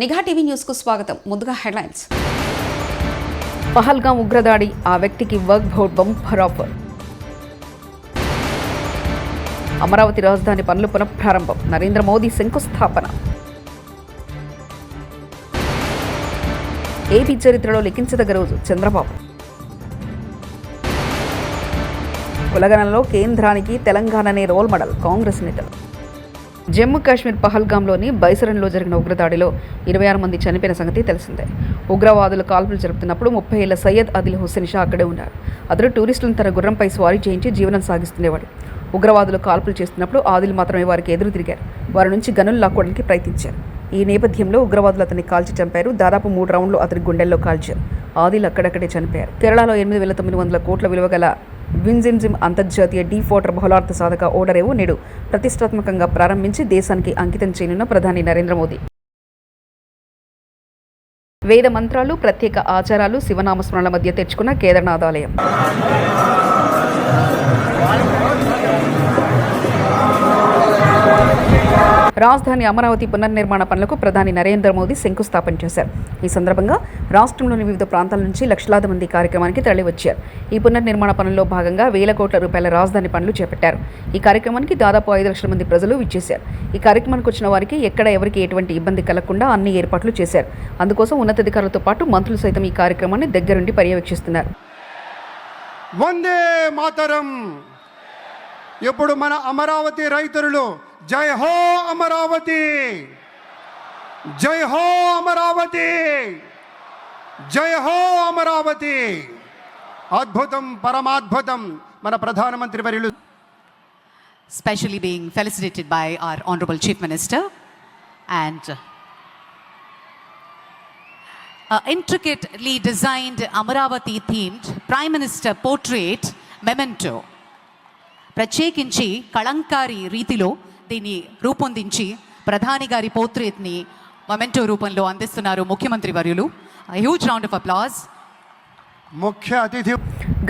నిఘా TV news కు స్వాగతం. ముందుగా హెడ్లైన్స్. పహల్గాం ఉగ్రదాడి, ఆ వ్యక్తికి work board bumper offer. Amaravati రాజధాని పనులు పునఃప్రారంభం, నరేంద్ర మోదీ శంకుస్థాపన. ఏపీ చరిత్రలో లిఖించదగ్గ రోజు, చంద్రబాబు. కులగణనలో కేంద్రానికి తెలంగాణనే రోల్ మోడల్, కాంగ్రెస్ నేతలు. జమ్మూ కాశ్మీర్ పహల్గాంలోని బైసరన్లో జరిగిన ఉగ్రదాడిలో 26 మంది చనిపోయిన సంగతి తెలిసిందే. ఉగ్రవాదులు కాల్పులు జరుపుతున్నప్పుడు 30 ఏళ్ల సయ్యద్ ఆదిల్ హుస్సేన్ షా అక్కడే ఉన్నారు. అతడు టూరిస్టులను తన గుర్రంపై స్వారీ చేయించి జీవనం సాగిస్తుండేవాడు. ఉగ్రవాదులు కాల్పులు చేస్తున్నప్పుడు ఆదిల్ మాత్రమే వారికి ఎదురు తిరిగారు. వారి నుంచి గనులు లాక్కోవడానికి ప్రయత్నించారు. ఈ నేపథ్యంలో ఉగ్రవాదులు అతన్ని కాల్చి చంపారు. దాదాపు 3 రౌండ్లు అతని గుండెల్లో కాల్చారు. ఆదిల్ అక్కడక్కడే చనిపోయారు. కేరళలో 8,900 కోట్ల విలువ గల వింజిమ్జిమ్ అంతర్జాతీయ డీప్ వాటర్ బహుళార్థ సాధక ఓడరేవు నేడు ప్రతిష్టాత్మకంగా ప్రారంభించి దేశానికి అంకితం చేయనున్న ప్రధాని నరేంద్ర మోదీ. వేద మంత్రాలు, ప్రత్యేక ఆచారాలు, శివనామస్మరణల మధ్య తెచ్చుకున్న కేదార్నాథ్ ఆలయం. రాజధాని అమరావతి పునర్నిర్మాణ పనులకు ప్రధాని నరేంద్ర మోదీ శంకుస్థాపన చేశారు. ఈ సందర్భంగా రాష్ట్రంలోని వివిధ ప్రాంతాల నుంచి లక్షలాది మంది కార్యక్రమానికి తరలివచ్చారు. ఈ పునర్నిర్మాణ పనుల్లో భాగంగా 1,000 కోట్ల రూపాయల రాజధాని పనులు చేపట్టారు. ఈ కార్యక్రమానికి దాదాపు 5 లక్షల మంది ప్రజలు విచ్చేశారు. ఈ కార్యక్రమానికి వచ్చిన వారికి ఎక్కడ ఎవరికి ఎటువంటి ఇబ్బంది కలగకుండా అన్ని ఏర్పాట్లు చేశారు. అందుకోసం ఉన్నతాధికారులతో పాటు మంత్రులు సైతం ఈ కార్యక్రమాన్ని దగ్గరుండి పర్యవేక్షిస్తున్నారు. వందే మాతరం. ఇప్పుడు మన అమరావతి రైతులు జై హో అమరావతి, జై హో అమరావతి, జై హో అమరావతి. అద్భుతం, పరమాద్భుతం. మన ప్రధానమంత్రి వర్యులు specially being felicitated by our honorable chief minister and intricately designed Amaravati themed prime minister portrait memento ప్రత్యేకించి కళంకారి రీతిలో దీన్ని రూపొందించి ప్రధాని గారి పోర్ట్రేట్ని మొమెంటో రూపంలో అందిస్తున్నారు ముఖ్యమంత్రి వర్యులు. Huge round of applause. ముఖ్య అతిథి.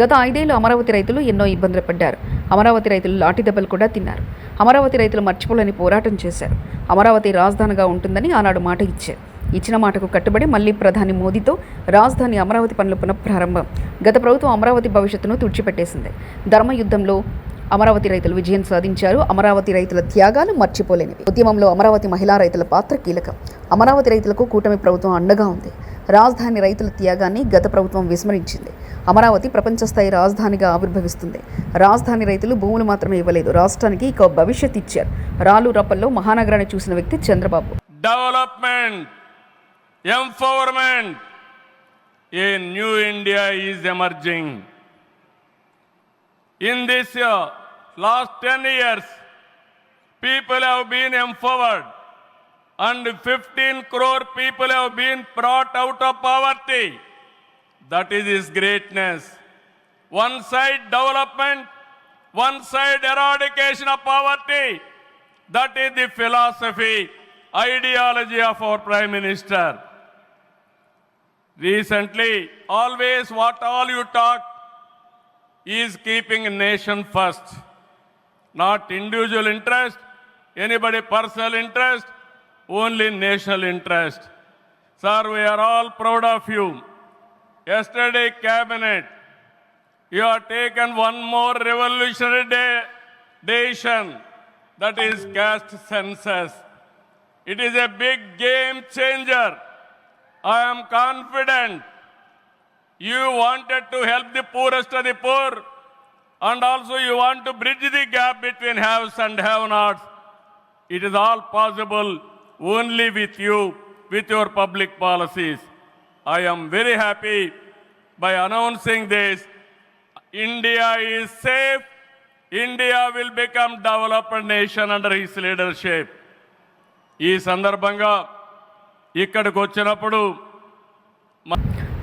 గత 5 ఏళ్లు అమరావతి రైతులు ఎన్నో ఇబ్బందులు పడ్డారు. అమరావతి రైతులు లాఠీ దెబ్బలు కూడా తిన్నారు. అమరావతి రైతులు మర్చిపోలేని పోరాటం చేశారు. అమరావతి రాజధానిగా ఉంటుందని ఆనాడు మాట ఇచ్చారు. ఇచ్చిన మాటకు కట్టుబడి మళ్లీ ప్రధాని మోదీతో రాజధాని అమరావతి పనులు పునఃప్రారంభం. గత ప్రభుత్వం అమరావతి భవిష్యత్తును తుడిచిపెట్టేసింది. ధర్మయుద్ధంలో అమరావతి రైతులు విజయం సాధించారు. అమరావతి రైతుల త్యాగాలు మర్చిపోలేనివి. ఉద్యమంలో అమరావతి మహిళా రైతుల పాత్ర కీలకం. అమరావతి రైతులకు కూటమి ప్రభుత్వం అండగా ఉంది. రాజధాని రైతుల త్యాగాన్ని గత ప్రభుత్వం విస్మరించింది. అమరావతి ప్రపంచ స్థాయి రాజధానిగా ఆవిర్భవిస్తుంది. రాజధాని రైతులు భూములు మాత్రమే ఇవ్వలేదు, రాష్ట్రానికి ఇక భవిష్యత్ ఇచ్చారు. రాళ్ళు రప్పల్లో మహానగరాన్ని చూసిన వ్యక్తి Chandrababu. Development, empowerment, a new India is emerging. In this last 10 years, people have been empowered and 15 crore people have been brought out of poverty. That is his greatness. One side development, one side eradication of poverty. That is the philosophy, ideology of our Prime Minister. Recently, always what all you talk is keeping nation first, not individual interest, anybody personal interest, only national interest. Sir, we are all proud of you. Yesterday cabinet, you have taken one more revolutionary decision, that is caste census. It is a big game changer. I am confident you wanted to help the poorest of the poor, and also you want to bridge the gap between haves and have-nots. It is all possible only with you, with your public policies. I am very happy by announcing this. India is safe. India will become developed nation under his leadership. ఈ సందర్భంగా ఇక్కడికి వచ్చినప్పుడు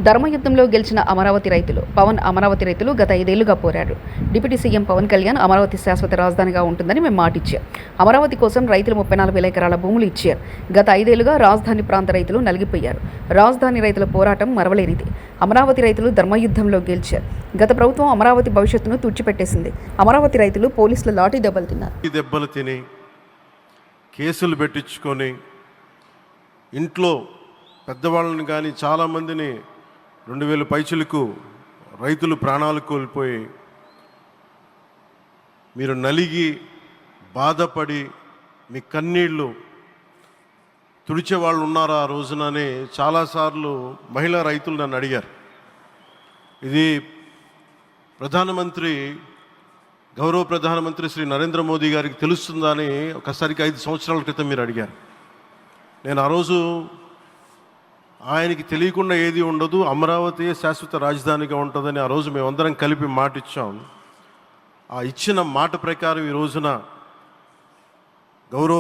ధర్మయుద్ధంలో గెలిచిన అమరావతి రైతులు అమరావతి రైతులు గత 5 ఏళ్లుగా పోరాడు. డిప్యూటీ సీఎం పవన్ కళ్యాణ్ అమరావతి శాశ్వత రాజధానిగా ఉంటుందని మేము మాటిచ్చారు. అమరావతి కోసం రైతులు 34,000 ఎకరాల భూములు ఇచ్చారు. గత 5 ఏళ్లుగా రాజధాని ప్రాంత రైతులు నలిగిపోయారు. రాజధాని రైతుల పోరాటం మరవలేనిది. అమరావతి రైతులు ధర్మయుద్ధంలో గెలిచారు. గత ప్రభుత్వం అమరావతి భవిష్యత్తును తుడిచిపెట్టేసింది. అమరావతి రైతులు పోలీసుల లాఠీ దెబ్బలు తిన్నారు. దెబ్బలు తిని కేసులు పెట్టించుకొని ఇంట్లో పెద్దవాళ్ళని కానీ చాలామందిని 2000 పైచులకు రైతులు ప్రాణాలు కోల్పోయి మీరు నలిగి బాధపడి మీ కన్నీళ్ళు తుడిచే వాళ్ళు ఉన్నారా ఆ రోజునని చాలాసార్లు మహిళా రైతులు నన్ను అడిగారు. ఇది గౌరవ ప్రధానమంత్రి శ్రీ నరేంద్ర మోదీ గారికి తెలుస్తుందా అని ఒకసారికి 5 సంవత్సరాల క్రితం మీరు అడిగారు. నేను ఆ రోజు ఆయనకి తెలియకుండా ఏది ఉండదు, అమరావతి శాశ్వత రాజధానిగా ఉంటుందని ఆ రోజు మేమందరం కలిపి మాట ఇచ్చాం. ఆ ఇచ్చిన మాట ప్రకారం ఈ రోజున గౌరవ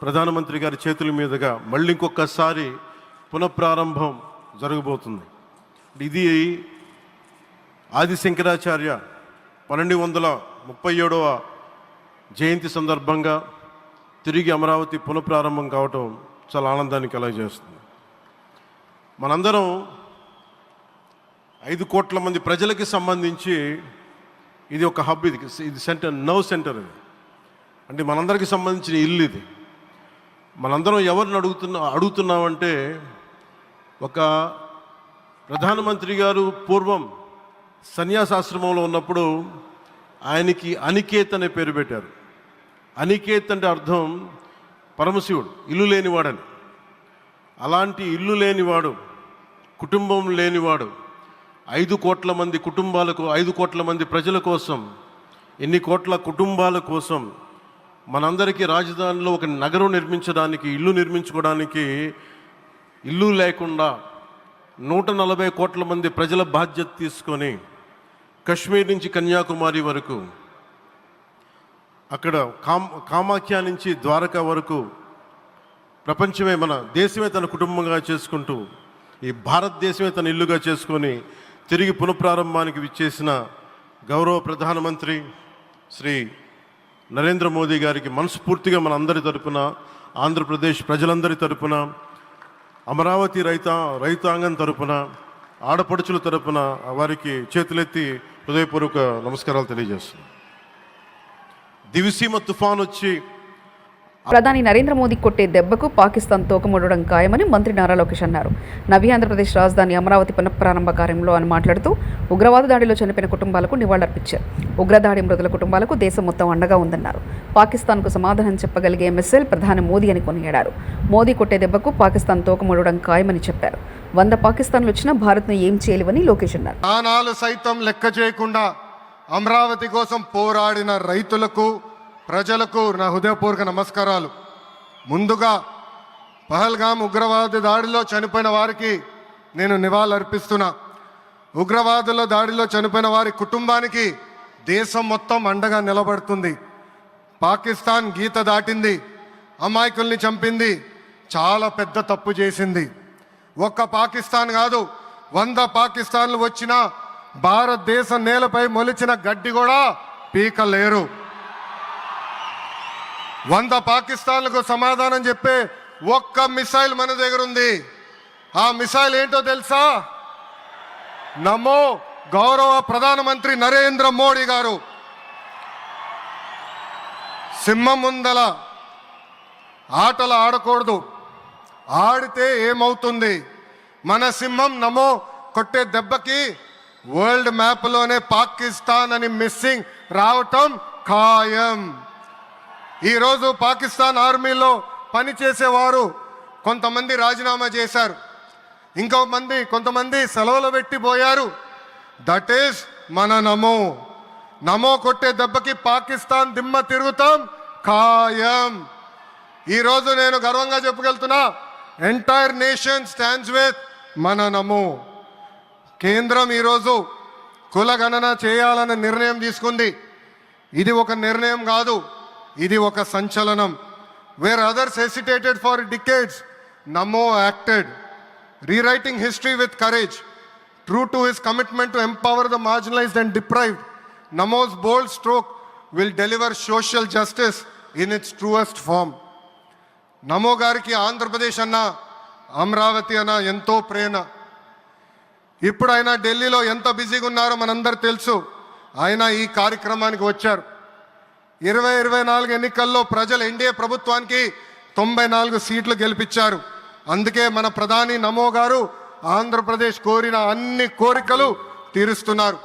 ప్రధానమంత్రి గారి చేతుల మీదుగా మళ్ళీ ఇంకొకసారి పునఃప్రారంభం జరగబోతుంది. ఇది ఆది శంకరాచార్య 1237వ జయంతి సందర్భంగా తిరిగి అమరావతి పునఃప్రారంభం కావటం చాలా ఆనందాన్ని కలగజేస్తుంది. మనందరం 5 కోట్ల మంది ప్రజలకి సంబంధించి ఇది ఒక హబ్, ఇది సెంటర్, సెంటర్ ఇది. అంటే మనందరికీ సంబంధించిన ఇల్లు ఇది. మనందరం ఎవరిని అడుగుతున్నామంటే ఒక ప్రధానమంత్రి గారు పూర్వం సన్యాసాశ్రమంలో ఉన్నప్పుడు ఆయనకి అనికేత్ అనే పేరు పెట్టారు. అనికేత్ అంటే అర్థం పరమశివుడు, ఇల్లు లేనివాడని. అలాంటి ఇల్లు లేనివాడు, కుటుంబం లేనివాడు 5 కోట్ల మంది కుటుంబాలకు, 5 కోట్ల మంది ప్రజల కోసం, ఎన్ని కోట్ల కుటుంబాల కోసం మనందరికీ రాజధానిలో ఒక నగరం నిర్మించడానికి, ఇల్లు నిర్మించుకోవడానికి ఇల్లు లేకుండా 140 కోట్ల మంది ప్రజల బాధ్యత తీసుకొని కశ్మీర్ నుంచి కన్యాకుమారి వరకు, అక్కడ కామాఖ్య నుంచి ద్వారకా వరకు ప్రపంచమే, మన దేశమే తన కుటుంబంగా చేసుకుంటూ ఈ భారతదేశమే తన ఇల్లుగా చేసుకొని తిరిగి పునఃప్రారంభానికి విచ్చేసిన గౌరవ ప్రధానమంత్రి శ్రీ నరేంద్ర మోదీ గారికి మనస్ఫూర్తిగా మన అందరి తరపున, ఆంధ్రప్రదేశ్ ప్రజలందరి తరపున, అమరావతి రైతాంగం తరపున, ఆడపడుచుల తరపున వారికి చేతులెత్తి హృదయపూర్వక నమస్కారాలు తెలియజేస్తున్నాను. దివిసీమ తుఫాన్ వచ్చి ప్రధాని నరేంద్ర మోదీ కొట్టే దెబ్బకు పాకిస్తాన్ తోకముడడం ఖాయమని మంత్రి నారా లోకేష్ అన్నారు. నవీ ఆంధ్రప్రదేశ్ రాజధాని అమరావతి పునఃప్రారంభ కార్యంలో అని మాట్లాడుతూ ఉగ్రవాద దాడిలో చనిపోయిన కుటుంబాలకు నివాళులర్పించారు. ఉగ్రదాడి మృతుల కుటుంబాలకు దేశం మొత్తం అండగా ఉందన్నారు. పాకిస్తాన్కు సమాధానం చెప్పగలిగే మిస్సైల్ ప్రధాని మోదీ అని కొనియాడారు. మోదీ కొట్టే దెబ్బకు పాకిస్తాన్ తోకముడడం ఖాయమని చెప్పారు. 100 పాకిస్తాన్లు వచ్చినా భారత్ను ఏం చేయలేవని లోకేష్ అన్నారు. ప్రాణాలు సైతం లెక్క చేయకుండా అమరావతి కోసం పోరాడిన రైతులకు, ప్రజలకు నా హృదయపూర్వక నమస్కారాలు. ముందుగా పహల్గామ్ ఉగ్రవాద దాడిలో చనిపోయిన వారికి నేను నివాళులర్పిస్తున్నా. ఉగ్రవాదుల దాడిలో చనిపోయిన వారి కుటుంబానికి దేశం మొత్తం అండగా నిలబడుతుంది. పాకిస్తాన్ గీత దాటింది, అమాయకుల్ని చంపింది, చాలా పెద్ద తప్పు చేసింది. ఒక్క పాకిస్తాన్ కాదు, 100 పాకిస్తాన్లు వచ్చినా భారతదేశం నేలపై మొలిచిన గడ్డి కూడా పీకలేరు. 100 పాకిస్తాన్లకు సమాధానం చెప్పే ఒక్క మిసైల్ మన దగ్గర ఉంది. ఆ మిసైల్ ఏంటో తెలుసా? నమో గౌరవ ప్రధానమంత్రి నరేంద్ర మోడీ గారు. సింహం ముందల ఆటలు ఆడకూడదు, ఆడితే ఏమవుతుంది? మన సింహం నమో కొట్టే దెబ్బకి వరల్డ్ మ్యాప్లోనే పాకిస్తాన్ అని మిస్సింగ్ రావటం ఖాయం. ఈరోజు పాకిస్తాన్ ఆర్మీలో పనిచేసేవారు కొంతమంది రాజీనామా చేశారు, కొంతమంది సెలవులు పెట్టిపోయారు. దట్ ఈస్ మన నమో కొట్టే దెబ్బకి పాకిస్తాన్ దిమ్మ తిరుగుతాం ఖాయం. ఈరోజు నేను గర్వంగా చెప్పగలుగుతున్నా, ఎంటైర్ నేషన్ స్టాండ్స్ విత్ మన నమో. కేంద్రం ఈరోజు కులగణన చేయాలన్న నిర్ణయం తీసుకుంది. ఇది ఒక నిర్ణయం కాదు, ఇది ఒక సంచలనం. Wear others hesitated for decades, Namo acted, rewriting history with courage. True to his commitment to empower the marginalized and deprived, Namo's bold stroke will deliver social justice in its truest form. నమో గారికి ఆంధ్రప్రదేశ్ అన్న, అమరావతి అన్న ఎంతో ప్రేమ. ఇప్పుడు ఆయన ఢిల్లీలో ఎంత బిజీగా ఉన్నారో మనందరూ తెలుసు. ఆయన ఈ కార్యక్రమానికి వచ్చారు. 2024 ఎన్నికల్లో ప్రజలు ఎన్డీఏ ప్రభుత్వానికి 94 సీట్లు గెలిపించారు. అందుకే మన ప్రధాని నమో గారు ఆంధ్రప్రదేశ్ కోరిన అన్ని కోరికలు తీరుస్తున్నారు.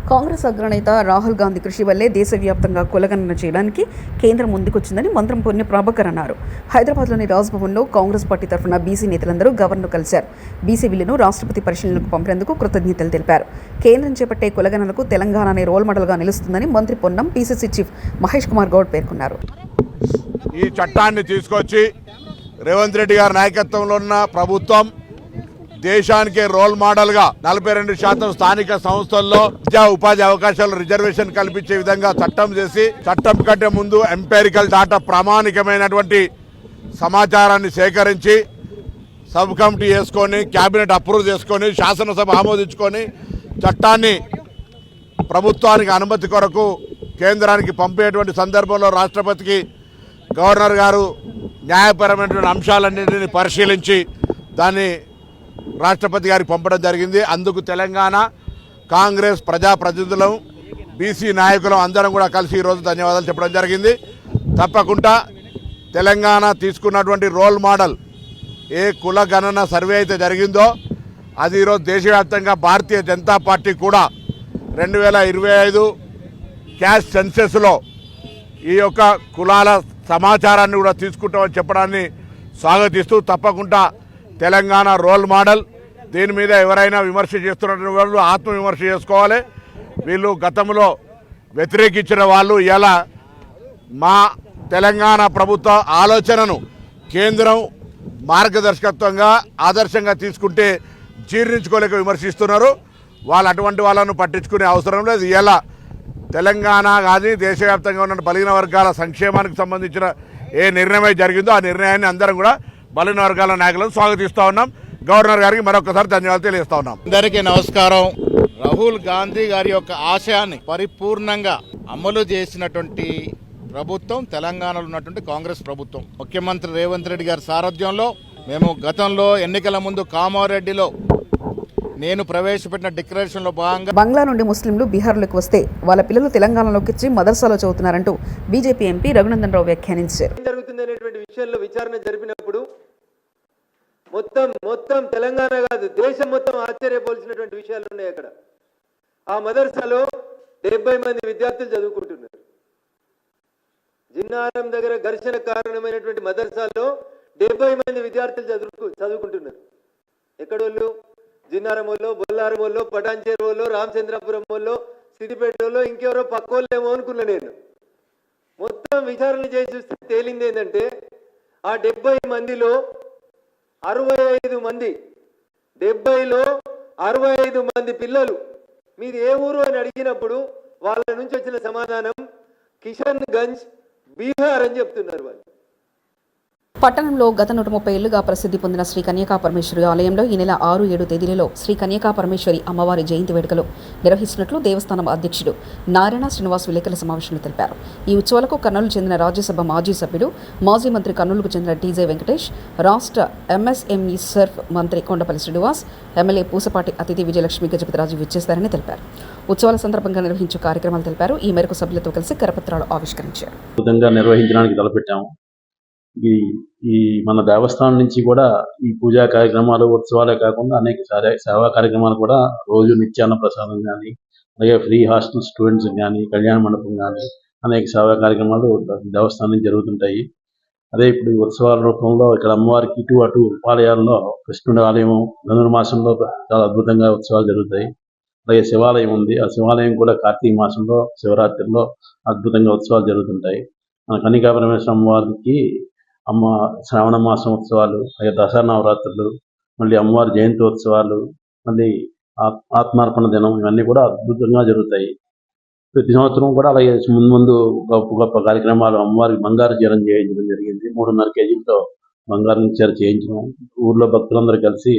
కాంగ్రెస్ అగ్రనేత రాహుల్ గాంధీ కృషి వల్లే దేశవ్యాప్తంగా కులగణన చేయడానికి కేంద్రం ముందుకొచ్చిందని మంత్రం పొన్ని ప్రభాకర్ అన్నారు. హైదరాబాద్లోని రాజ్భవన్లో కాంగ్రెస్ పార్టీ తరఫున బీసీ నేతలందరూ గవర్నర్ను కలిశారు. బీసీ బిల్లును రాష్ట్రపతి పరిశీలనకు పంపినందుకు కృతజ్ఞతలు తెలిపారు. కేంద్రం చేపట్టే కులగణనకు తెలంగాణనే రోల్ మోడల్గా నిలుస్తుందని మంత్రి పొన్నం పీసీసీ చీఫ్ మహేష్ కుమార్ గౌడ్ పేర్కొన్నారు. ఈ చట్టాన్ని తీసుకొచ్చి రేవంత్ రెడ్డి గారి నాయకత్వంలో ఉన్న ప్రభుత్వం దేశానికే రోల్ మోడల్గా 42% స్థానిక సంస్థల్లో విద్యా ఉపాధి అవకాశాలు రిజర్వేషన్ కల్పించే విధంగా చట్టం చేసి, చట్టం కంటే ముందు ఎంపెరికల్ డాటా ప్రామాణికమైనటువంటి సమాచారాన్ని సేకరించి సబ్ కమిటీ వేసుకొని క్యాబినెట్ అప్రూవ్ చేసుకొని శాసనసభ ఆమోదించుకొని చట్టాన్ని ప్రభుత్వానికి అనుమతి కొరకు కేంద్రానికి పంపేటువంటి సందర్భంలో రాష్ట్రపతికి గవర్నర్ గారు న్యాయపరమైనటువంటి అంశాలన్నింటినీ పరిశీలించి దాన్ని రాష్ట్రపతి గారికి పంపడం జరిగింది. అందుకు తెలంగాణ కాంగ్రెస్ ప్రజాప్రతినిధులం బీసీ నాయకులం అందరం కూడా కలిసి ఈరోజు ధన్యవాదాలు చెప్పడం జరిగింది. తప్పకుండా తెలంగాణ తీసుకున్నటువంటి రోల్ మోడల్ ఏ కుల గణన సర్వే అయితే జరిగిందో అది ఈరోజు దేశవ్యాప్తంగా భారతీయ జనతా పార్టీ కూడా 2025 క్యాస్ట్ సెన్సెస్లో ఈ యొక్క కులాల సమాచారాన్ని కూడా తీసుకుంటామని చెప్పడాన్ని స్వాగతిస్తూ తప్పకుండా తెలంగాణ రోల్ మోడల్. దీని మీద ఎవరైనా విమర్శ చేస్తున్నటువంటి వాళ్ళు ఆత్మవిమర్శ చేసుకోవాలి. వీళ్ళు గతంలో వ్యతిరేకించిన వాళ్ళు ఇలా మా తెలంగాణ ప్రభుత్వ ఆలోచనను కేంద్రం మార్గదర్శకత్వంగా ఆదర్శంగా తీసుకుంటే జీర్ణించుకోలేక విమర్శిస్తున్నారు. వాళ్ళు అటువంటి వాళ్ళను పట్టించుకునే అవసరం లేదు. ఇలా తెలంగాణ కానీ దేశవ్యాప్తంగా ఉన్న బలహీన వర్గాల సంక్షేమానికి సంబంధించిన ఏ నిర్ణయం జరిగిందో ఆ నిర్ణయాన్ని అందరం కూడా బలహీన వర్గాల నాయకులను స్వాగతిస్తూ ఉన్నాం. గవర్నర్ గారికి మరొకసారి ధన్యవాదాలు తెలియజేస్తా ఉన్నాం. అందరికీ నమస్కారం. రాహుల్ గాంధీ గారి యొక్క ఆశయాన్ని పరిపూర్ణంగా అమలు చేసినటువంటి ప్రభుత్వం తెలంగాణలో ఉన్నటువంటి కాంగ్రెస్ ప్రభుత్వం. ముఖ్యమంత్రి రేవంత్ రెడ్డి గారి సారథ్యంలో మేము గతంలో ఎన్నికల ముందు కామారెడ్డిలో నేను ప్రవేశపెట్టిన డిక్లరేషన్లో భాగంగా బంగ్లా నుండి ముస్లింలు బీహార్లోకి వస్తే వాళ్ళ పిల్లలు తెలంగాణలోకి వచ్చి మదర్సాలో చదువుతున్నారంటూ బీజేపీ ఎంపీ రఘునందన్ రావు వ్యాఖ్యానించారు. జరుగుతుందనేటువంటి విషయంలో విచారణ జరిపినప్పుడు మొత్తం తెలంగాణ కాదు దేశం మొత్తం ఆశ్చర్యపోల్సినటువంటి విషయాలు ఉన్నాయి. అక్కడ ఆ మదర్సాలో 70 మంది విద్యార్థులు చదువుకుంటున్నారు. జిన్నారం దగ్గర ఘర్షణ కారణమైనటువంటి మదర్సాలో 70 మంది విద్యార్థులు చదువుకుంటున్నారు. ఎక్కడోళ్ళు? జిన్నారం వాళ్ళు, బొల్లారం వాళ్ళు, పటాన్చేరు వాళ్ళు, రామచంద్రపురం వాళ్ళు, సిద్దిపేట వాళ్ళు, ఇంకెవరో పక్కోళ్ళేమో అనుకున్నా నేను. మొత్తం విచారణ చేసి చూస్తే తేలింది ఏంటంటే ఆ 70 మందిలో 65 మంది 70లో 65 మంది పిల్లలు మీది ఏ ఊరు అని అడిగినప్పుడు వాళ్ళ నుంచి వచ్చిన సమాధానం కిషన్ గంజ్ బీహార్ అని చెప్తున్నారు వాళ్ళు. పట్టణంలో గత 130 ఏళ్లుగా ప్రసిద్ధి పొందిన శ్రీ కన్యకా పరమేశ్వరి ఆలయంలో ఈ నెల 6, 7 తేదీలలో శ్రీ కన్యకా పరమేశ్వరి అమ్మవారి జయంతి వేడుకలు నిర్వహిస్తున్నట్లు దేవస్థానం అధ్యక్షుడు నారాయణ శ్రీనివాస్ విలేకరుల సమావేశంలో తెలిపారు. ఈ ఉత్సవాలకు కర్నూలు చెందిన రాజ్యసభ మాజీ సభ్యుడు, మాజీ మంత్రి కర్నూలుకు చెందిన టీజే వెంకటేష్, రాష్ట్ర ఎంఎస్ఎంఈ సర్ఫ్ మంత్రి కొండపల్లి శ్రీనివాస్, ఎమ్మెల్యే పూసపాటి అతిథి విజయలక్ష్మి గజపతిరాజు విచ్చేస్తారని తెలిపారు. ఉత్సవాల సందర్భంగా నిర్వహించే కార్యక్రమాలు తెలిపారు. ఈ మేరకు సభ్యులతో కలిసి కరపత్రాలు ఆవిష్కరించారు. నిర్వహించడానికి తలపెట్టాము. ఈ మన దేవస్థానం నుంచి కూడా ఈ పూజా కార్యక్రమాలు, ఉత్సవాలే కాకుండా అనేక సేవా కార్యక్రమాలు కూడా రోజు నిత్యాన్న ప్రసాదం కానీ, అలాగే ఫ్రీ హాస్టల్ స్టూడెంట్స్ కానీ, కళ్యాణ మండపం కానీ అనేక సేవా కార్యక్రమాలు దేవస్థానం నుంచి జరుగుతుంటాయి. అదే ఇప్పుడు ఈ ఉత్సవాల రూపంలో ఇక్కడ అమ్మవారికి ఇటు అటు ఉపాలయాల్లో కృష్ణుడి ఆలయం ధనుర్మాసంలో చాలా అద్భుతంగా ఉత్సవాలు జరుగుతాయి. అలాగే శివాలయం ఉంది. ఆ శివాలయం కూడా కార్తీక మాసంలో శివరాత్రిలో అద్భుతంగా ఉత్సవాలు జరుగుతుంటాయి. మన కన్యకా పరమేశ్వరి అమ్మవారికి శ్రావణ మాసం ఉత్సవాలు, అలాగే దసరా నవరాత్రులు, మళ్ళీ అమ్మవారి జయంతి ఉత్సవాలు, మళ్ళీ ఆత్మార్పణ దినం, ఇవన్నీ కూడా అద్భుతంగా జరుగుతాయి. ప్రతి సంవత్సరం కూడా అలాగే ముందు గొప్ప గొప్ప కార్యక్రమాలు అమ్మవారికి బంగారు చీర చేయించడం జరిగింది. 3.5 కేజీలతో బంగారం చీర చేయించడం, ఊర్లో భక్తులందరూ కలిసి,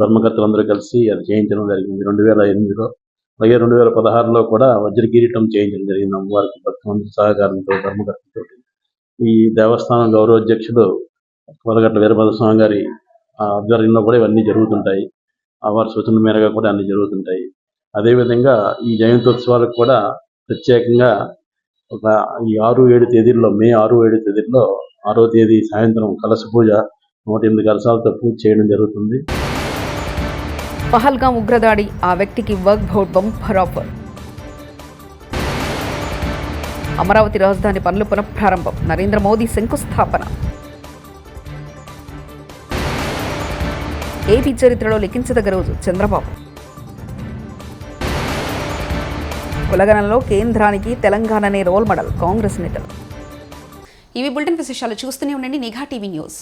ధర్మకర్తలందరూ కలిసి అది చేయించడం జరిగింది 2008లో. అలాగే 2016లో కూడా వజ్ర కిరీటం చేయించడం జరిగింది అమ్మవారికి భక్తులందరూ సహకారంతో, ధర్మకర్తతో. ఈ దేవస్థానం గౌరవాధ్యక్షుడు కొలగట్ల వీరభద్రస్వామి గారి ఆధ్వర్యంలో కూడా ఇవన్నీ జరుగుతుంటాయి. వారి సూచన మేరగా కూడా అన్ని జరుగుతుంటాయి. అదేవిధంగా ఈ జయంతోత్సవాలకు కూడా ప్రత్యేకంగా ఈ 6, 7 తేదీల్లో, మే 6, 7 తేదీల్లో 6వ తేదీ సాయంత్రం కలశ పూజ, 108 కలశాలతో పూజ చేయడం జరుగుతుంది. పహల్గాం ఉగ్రదాడి, ఆ వ్యక్తికి work board bumper offer. Amaravati రాజధాని పనులు పునఃప్రారంభం, నరేంద్ర మోదీ శంకుస్థాపన. ఏపీ చరిత్రలో లిఖించదగ్గ రోజు చంద్రబాబు. కులగణంలో కేంద్రానికి తెలంగాణనే రోల్ మోడల్, కాంగ్రెస్ నేతలు. ఇవి బులెటిన్ విశేషాలు. చూస్తూనే ఉండండి నిఘా టీవీ న్యూస్.